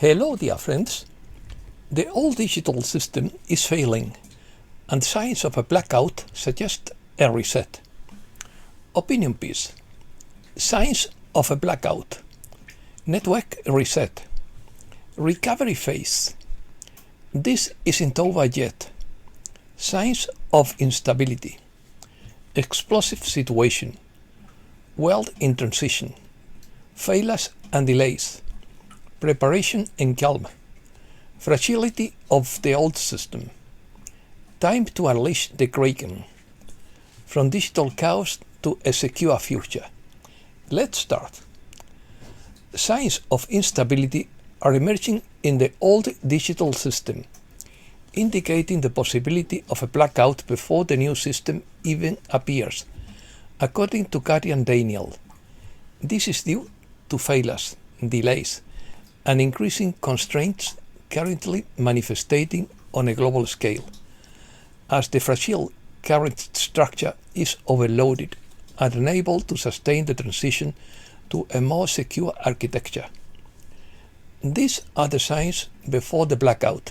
Hello, dear friends. The old digital system is failing, and signs of a blackout suggest a reset. Opinion piece. Signs of a blackout. Network reset. Recovery phase. This isn't over yet. Signs of instability. Explosive situation. World in transition. Failures and delays. Preparation and calm. Fragility of the old system. Time to unleash the kraken. From digital chaos to a secure future. Let's start. Signs of instability are emerging in the old digital system, indicating the possibility of a blackout before the new system even appears, according to Gary and Daniel. This is due to failures, delays, and increasing constraints currently manifesting on a global scale, as the fragile current structure is overloaded and unable to sustain the transition to a more secure architecture. These are the signs before the blackout.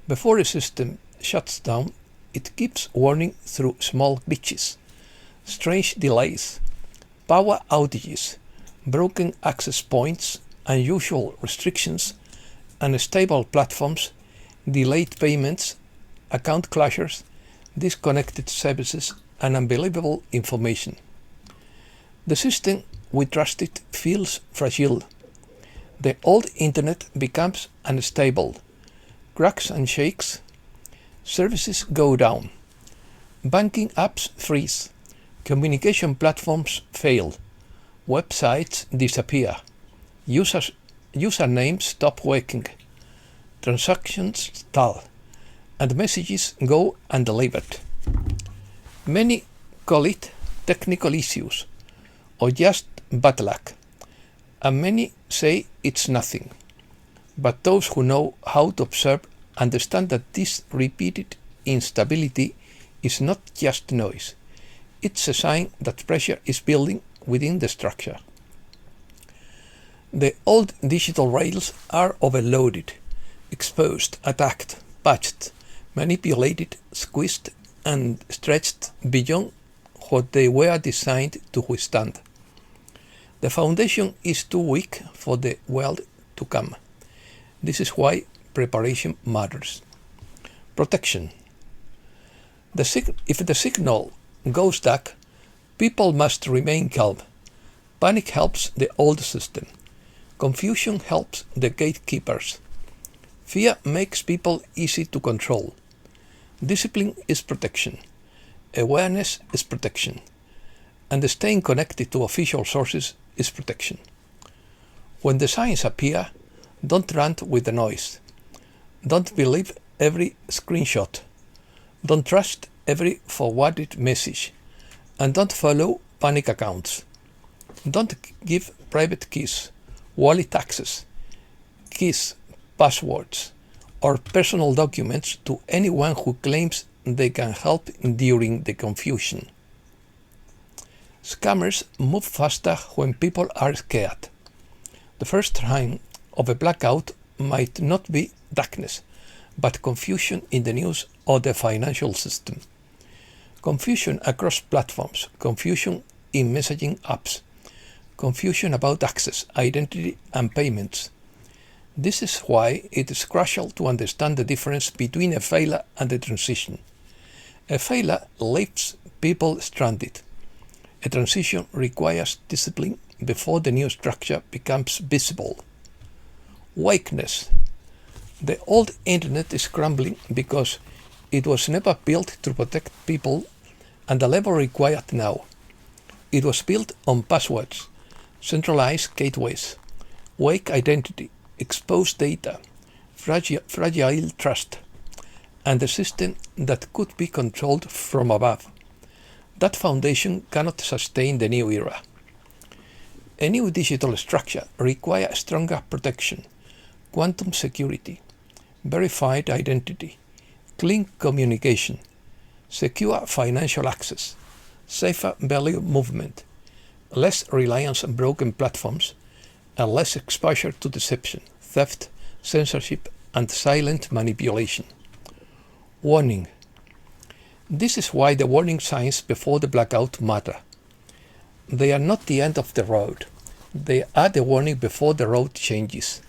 Before a system shuts down, it gives warning through small glitches, strange delays, power outages, broken access points, unusual restrictions, unstable platforms, delayed payments, account closures, disconnected services, and unbelievable information. The system we trusted feels fragile. The old internet becomes unstable. Cracks and shakes. Services go down. Banking apps freeze. Communication platforms fail. Websites disappear. Usernames stop working. Transactions stall. And messages go undelivered. Many call it technical issues or just bad luck, and many say it's nothing. But those who know how to observe understand that this repeated instability is not just noise. It's a sign that pressure is building within the structure. The old digital rails are overloaded, exposed, attacked, patched, manipulated, squeezed, and stretched beyond what they were designed to withstand. The foundation is too weak for the world to come. This is why preparation matters. Protection. If the signal goes dark, people must remain calm. Panic helps the old system. Confusion helps the gatekeepers. Fear makes people easy to control. Discipline is protection. Awareness is protection. And staying connected to official sources is protection. When the signs appear, don't run with the noise. Don't believe every screenshot. Don't trust every forwarded message. And don't follow panic accounts. Don't give private keys, wallet access, keys, passwords, or personal documents to anyone who claims they can help during the confusion. Scammers move faster when people are scared. The first sign of a blackout might not be darkness, but confusion in the news or the financial system. Confusion across platforms, confusion in messaging apps, confusion about access, identity, and payments. This is why it is crucial to understand the difference between a failure and a transition. A failure leaves people stranded. A transition requires discipline before the new structure becomes visible. Weakness. The old internet is crumbling because it was never built to protect people at the level required now. It was built on passwords, centralized gateways, weak identity, exposed data, fragile trust, and a system that could be controlled from above. That foundation cannot sustain the new era. A new digital structure requires stronger protection, quantum security, verified identity, clean communication, secure financial access, safer value movement, less reliance on broken platforms, and less exposure to deception, theft, censorship, and silent manipulation. Warning. This is why the warning signs before the blackout matter. They are not the end of the road. They are the warning before the road changes.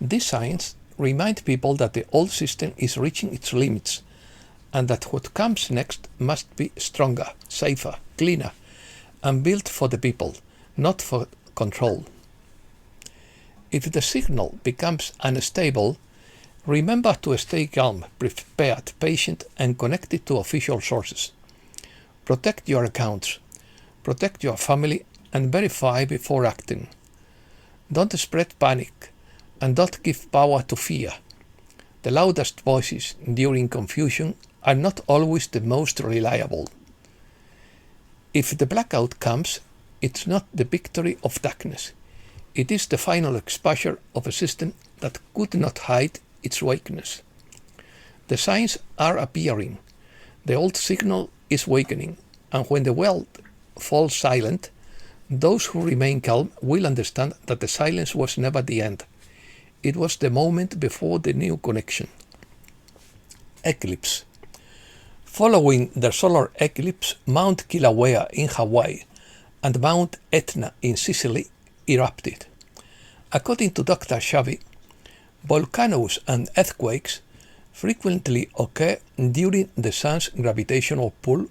These signs remind people that the old system is reaching its limits and that what comes next must be stronger, safer, cleaner, and built for the people, not for control. If the signal becomes unstable, remember to stay calm, prepared, patient, and connected to official sources. Protect your accounts, protect your family, and verify before acting. Don't spread panic, and don't give power to fear. The loudest voices during confusion are not always the most reliable. If the blackout comes, it's not the victory of darkness. It is the final exposure of a system that could not hide its weakness. The signs are appearing. The old signal is wakening, and when the world falls silent, those who remain calm will understand that the silence was never the end. It was the moment before the new connection. Eclipse. Following the solar eclipse, Mount Kilauea in Hawaii and Mount Etna in Sicily erupted. According to Dr. Xavi, volcanoes and earthquakes frequently occur during the sun's gravitational pull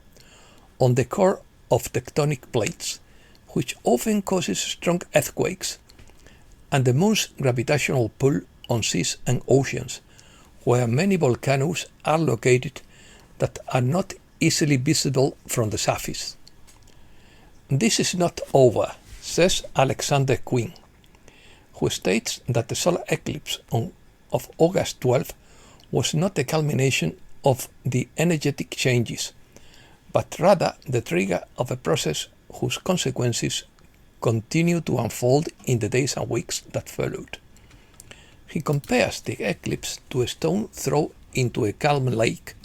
on the core of tectonic plates, which often causes strong earthquakes, and the moon's gravitational pull on seas and oceans, where many volcanoes are located that are not easily visible from the surface. This is not over, says Alexander Quinn, who states that the solar eclipse of August 12 was not the culmination of the energetic changes, but rather the trigger of a process whose consequences continue to unfold in the days and weeks that followed. He compares the eclipse to a stone thrown into a calm lake.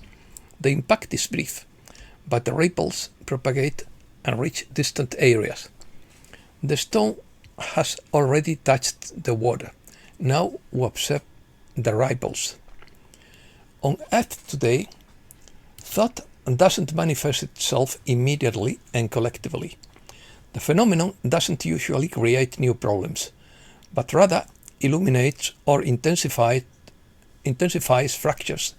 The impact is brief, but the ripples propagate and reach distant areas. The stone has already touched the water. Now we observe the ripples. On Earth today, thought doesn't manifest itself immediately and collectively. The phenomenon doesn't usually create new problems, but rather illuminates or intensifies fractures,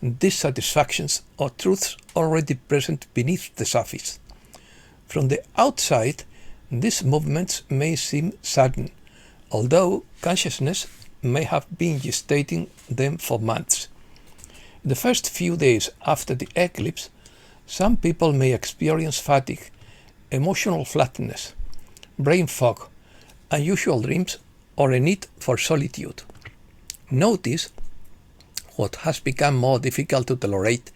dissatisfactions, or truths already present beneath the surface. From the outside, these movements may seem sudden, although consciousness may have been gestating them for months. In the first few days after the eclipse, some people may experience fatigue, emotional flatness, brain fog, unusual dreams, or a need for solitude. Notice what has become more difficult to tolerate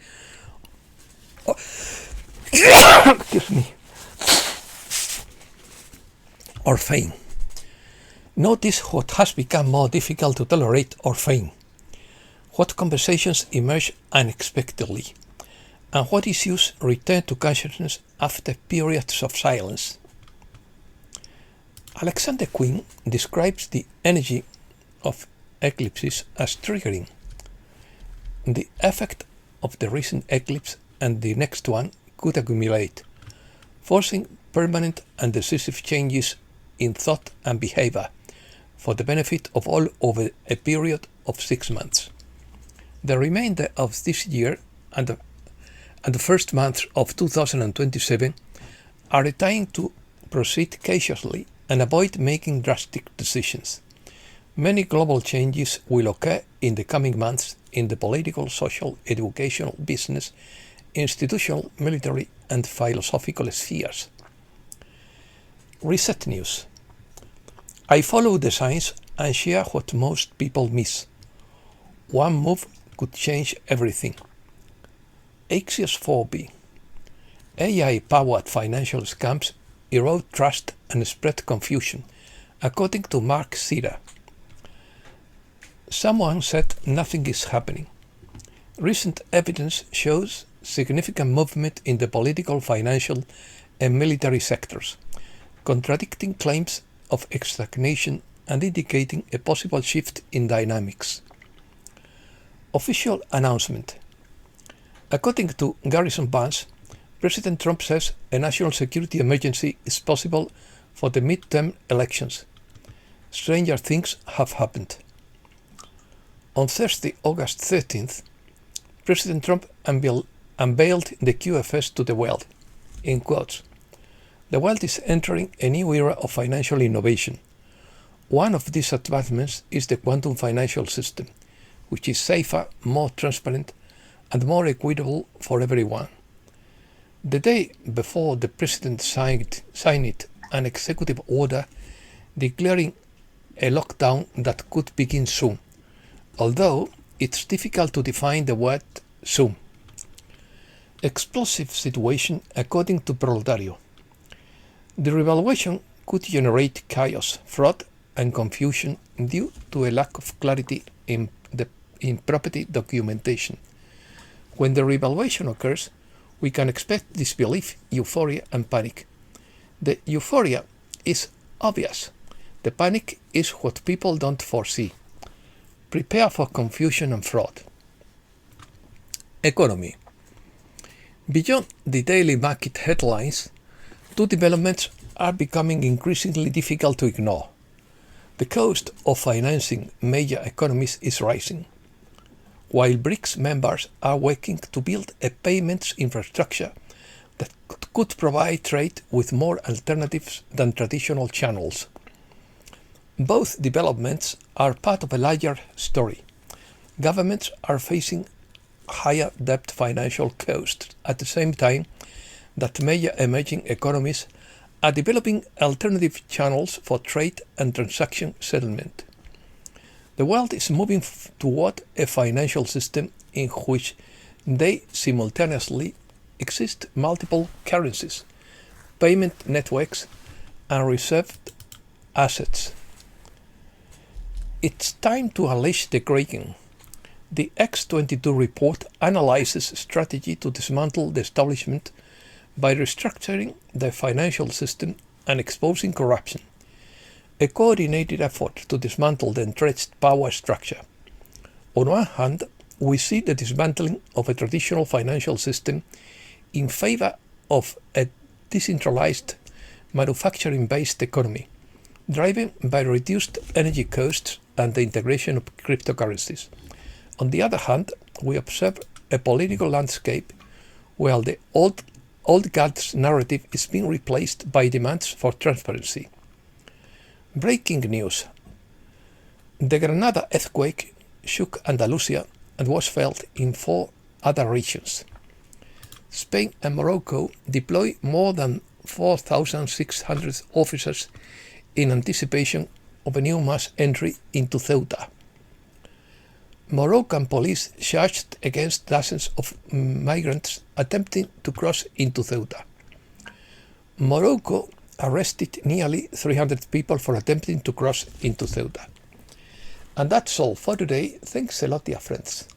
excuse me, or feign. Notice what has become more difficult to tolerate or feign. What conversations emerge unexpectedly, and what issues return to consciousness after periods of silence. Alexander Quinn describes the energy of eclipses as triggering. The effect of the recent eclipse and the next one could accumulate, forcing permanent and decisive changes in thought and behavior for the benefit of all over a period of 6 months. The remainder of this year and the first months of 2027 are a time to proceed cautiously and avoid making drastic decisions. Many global changes will occur in the coming months in the political, social, educational, business, institutional, military, and philosophical spheres. Reset News. I follow the signs and share what most people miss. One move could change everything. Axios 4b. AI-powered financial scams erode trust and spread confusion, according to Mark Sira. Someone said nothing is happening. Recent evidence shows significant movement in the political, financial, and military sectors, contradicting claims of stagnation and indicating a possible shift in dynamics. Official announcement. According to Garrison Vance, President Trump says a national security emergency is possible for the midterm elections. Stranger things have happened. On Thursday, August 13th, President Trump unveiled the QFS to the world. In quotes, "The world is entering a new era of financial innovation. One of these advancements is the quantum financial system, which is safer, more transparent, and more equitable for everyone." The day before, the president signed an executive order declaring a lockdown that could begin soon, although it's difficult to define the word soon. Explosive situation according to Proletario. The revaluation could generate chaos, fraud, and confusion due to a lack of clarity in property documentation. When the revaluation occurs, we can expect disbelief, euphoria, and panic. The euphoria is obvious. The panic is what people don't foresee. Prepare for confusion and fraud. Economy. Beyond the daily market headlines, two developments are becoming increasingly difficult to ignore. The cost of financing major economies is rising, while BRICS members are working to build a payments infrastructure that could provide trade with more alternatives than traditional channels. Both developments are part of a larger story. Governments are facing higher debt financial costs at the same time that major emerging economies are developing alternative channels for trade and transaction settlement. The world is moving toward a financial system in which they simultaneously exist multiple currencies, payment networks, and reserved assets. It's time to unleash the kraken. The X22 report analyzes strategy to dismantle the establishment by restructuring the financial system and exposing corruption. A coordinated effort to dismantle the entrenched power structure. On one hand, we see the dismantling of a traditional financial system in favor of a decentralized, manufacturing-based economy, driven by reduced energy costs and the integration of cryptocurrencies. On the other hand, we observe a political landscape where the old guard's narrative is being replaced by demands for transparency. Breaking news. The Granada earthquake shook Andalusia and was felt in 4 other regions. Spain and Morocco deploy more than 4,600 officers in anticipation of a new mass entry into Ceuta. Moroccan police charged against dozens of migrants attempting to cross into Ceuta. Morocco arrested nearly 300 people for attempting to cross into Ceuta. And that's all for today. Thanks a lot, dear friends.